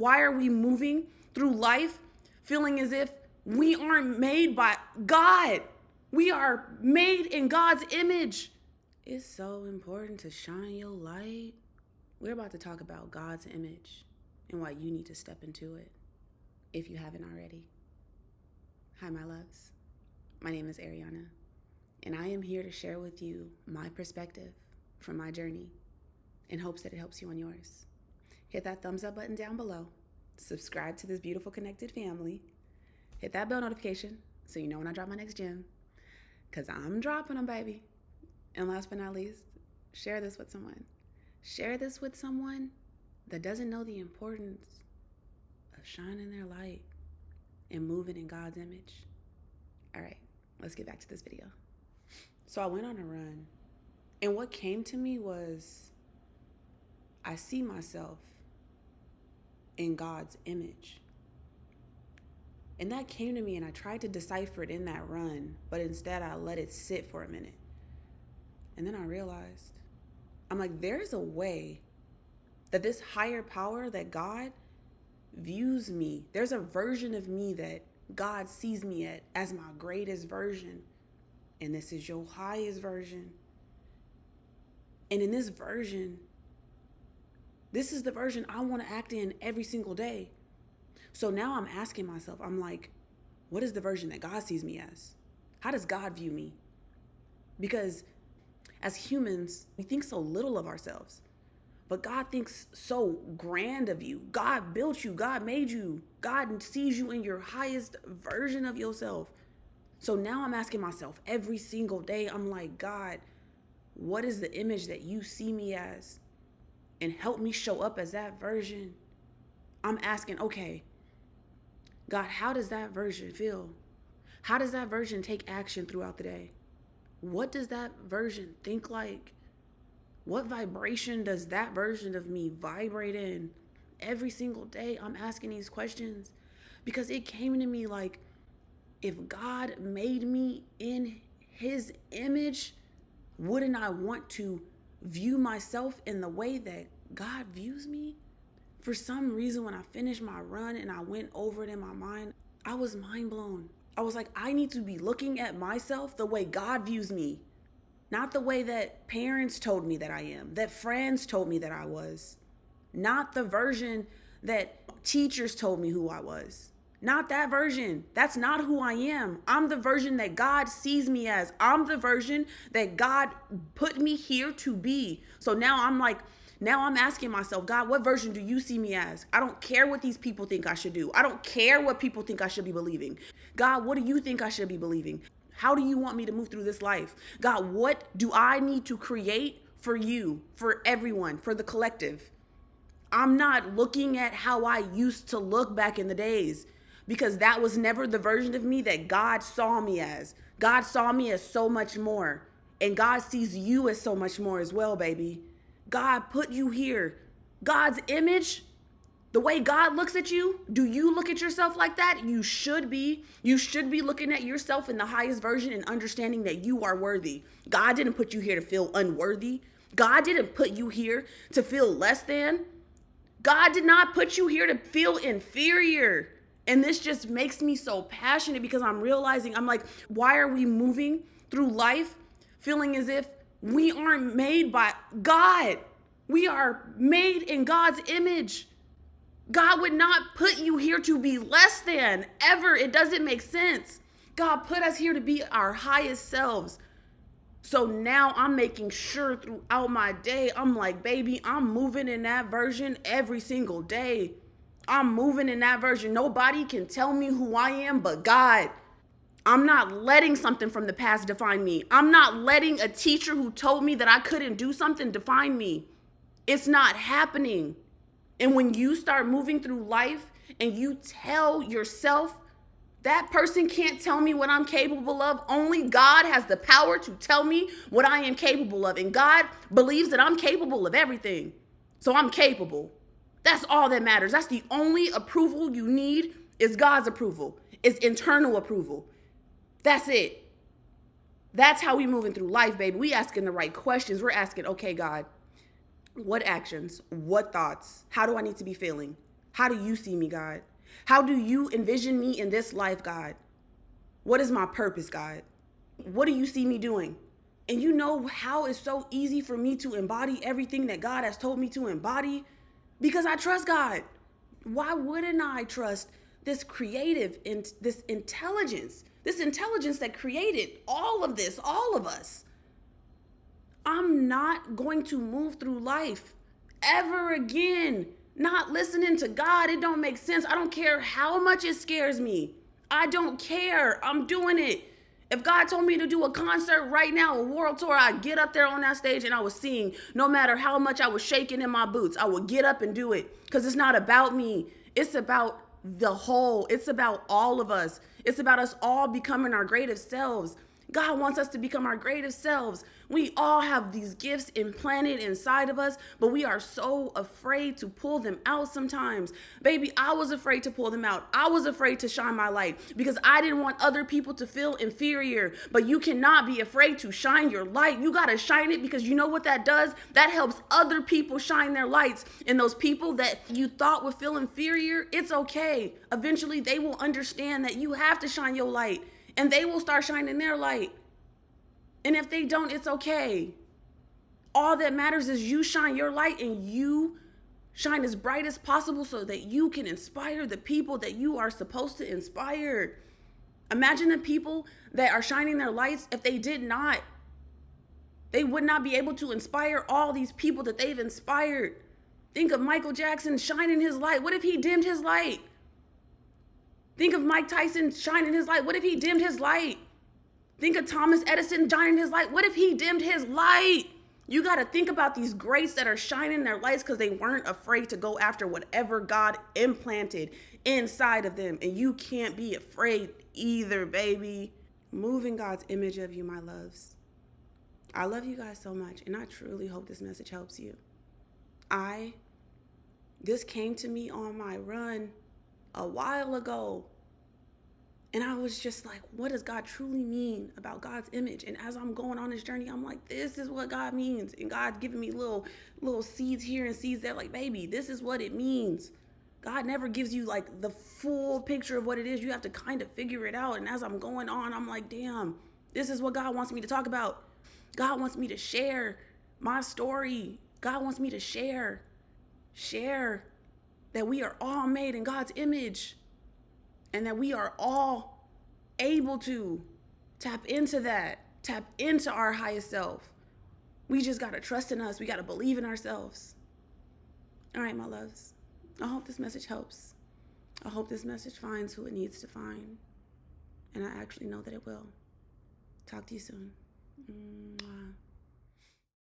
why are we moving through life feeling as if we aren't made by God? We are made in God's image. It's so important to shine your light. We're about to talk about God's image and why you need to step into it if you haven't already. Hi, my loves. My name is Areania, and I am here to share with you my perspective from my journey in hopes that it helps you on yours. Hit that thumbs up button down below. Subscribe to this beautiful connected family. Hit that bell notification so you know when I drop my next gem, because I'm dropping them, baby. And last but not least, share this with someone. Share this with someone that doesn't know the importance of shining their light and moving in God's image. All right, let's get back to this video. So I went on a run, and what came to me was I see myself in God's image. And that came to me, and I tried to decipher it in that run, but instead I let it sit for a minute. And then I realized, I'm like, there's a way that this higher power that God views me, there's a version of me that God sees me as my greatest version. And this is your highest version. And in this version, this is the version I want to act in every single day. So now I'm asking myself, I'm like, what is the version that God sees me as? How does God view me? Because as humans, we think so little of ourselves, but God thinks so grand of you. God built you. God made you. God sees you in your highest version of yourself. So now I'm asking myself every single day, I'm like, God, what is the image that you see me as? And help me show up as that version. I'm asking, okay, God, how does that version feel? How does that version take action throughout the day? What does that version think like? What vibration does that version of me vibrate in? Every single day, I'm asking these questions because it came to me like, if God made me in his image, wouldn't I want to view myself in the way that God views me? For some reason, when I finished my run and I went over it in my mind, I was mind blown. I was like, I need to be looking at myself the way God views me, not the way that parents told me that I am, that friends told me that I was, not the version that teachers told me who I was. Not that version. That's not who I am. I'm the version that God sees me as. I'm the version that God put me here to be. So now I'm asking myself, God, what version do you see me as? I don't care what these people think I should do. I don't care what people think I should be believing. God, what do you think I should be believing? How do you want me to move through this life? God, what do I need to create for you, for everyone, for the collective? I'm not looking at how I used to look back in the days, because that was never the version of me that God saw me as. God saw me as so much more. And God sees you as so much more as well, baby. God put you here. God's image, the way God looks at you, do you look at yourself like that? You should be. You should be looking at yourself in the highest version and understanding that you are worthy. God didn't put you here to feel unworthy. God didn't put you here to feel less than. God did not put you here to feel inferior. And this just makes me so passionate because I'm realizing, I'm like, why are we moving through life feeling as if we aren't made by God? We are made in God's image. God would not put you here to be less than, ever. It doesn't make sense. God put us here to be our highest selves. So now I'm making sure throughout my day, I'm like, baby, I'm moving in that version every single day. I'm moving in that version. Nobody can tell me who I am but God. I'm not letting something from the past define me. I'm not letting a teacher who told me that I couldn't do something define me. It's not happening. And when you start moving through life and you tell yourself, that person can't tell me what I'm capable of. Only God has the power to tell me what I am capable of. And God believes that I'm capable of everything. So I'm capable. That's all that matters. That's the only approval you need, is God's approval. It's internal approval. That's it. That's how we moving through life, baby. We asking the right questions. We're asking, okay, God, what actions, what thoughts, how do I need to be feeling? How do you see me, God? How do you envision me in this life, God? What is my purpose, God? What do you see me doing? And you know how it's so easy for me to embody everything that God has told me to embody? Because I trust God. Why wouldn't I trust this creative and this intelligence that created all of this, all of us? I'm not going to move through life ever again not listening to God. It don't make sense. I don't care how much it scares me. I don't care. I'm doing it. If God told me to do a concert right now, a world tour, I'd get up there on that stage and I would sing. No matter how much I was shaking in my boots, I would get up and do it. Because it's not about me. It's about the whole. It's about all of us. It's about us all becoming our greatest selves. God wants us to become our greatest selves. We all have these gifts implanted inside of us, but we are so afraid to pull them out sometimes. Baby, I was afraid to pull them out. I was afraid to shine my light because I didn't want other people to feel inferior. But you cannot be afraid to shine your light. You got to shine it because you know what that does? That helps other people shine their lights. And those people that you thought would feel inferior, it's okay. Eventually, they will understand that you have to shine your light. And they will start shining their light. And if they don't, it's okay. All that matters is you shine your light and you shine as bright as possible so that you can inspire the people that you are supposed to inspire. Imagine the people that are shining their lights. If they did not, they would not be able to inspire all these people that they've inspired. Think of Michael Jackson shining his light. What if he dimmed his light? Think of Mike Tyson shining his light. What if he dimmed his light? Think of Thomas Edison shining his light. What if he dimmed his light? You got to think about these greats that are shining their lights because they weren't afraid to go after whatever God implanted inside of them. And you can't be afraid either, baby. Move in God's image of you, my loves. I love you guys so much, and I truly hope this message helps you. This came to me on my run a while ago. And I was just like, what does God truly mean about God's image? And as I'm going on this journey, I'm like, this is what God means. And God's giving me little seeds here and seeds there. Like, baby, this is what it means. God never gives you like the full picture of what it is. You have to kind of figure it out. And as I'm going on, I'm like, damn, this is what God wants me to talk about. God wants me to share my story. God wants me to share that we are all made in God's image. And that we are all able to tap into that, tap into our highest self. We just got to trust in us. We got to believe in ourselves. All right, my loves. I hope this message helps. I hope this message finds who it needs to find. And I actually know that it will. Talk to you soon.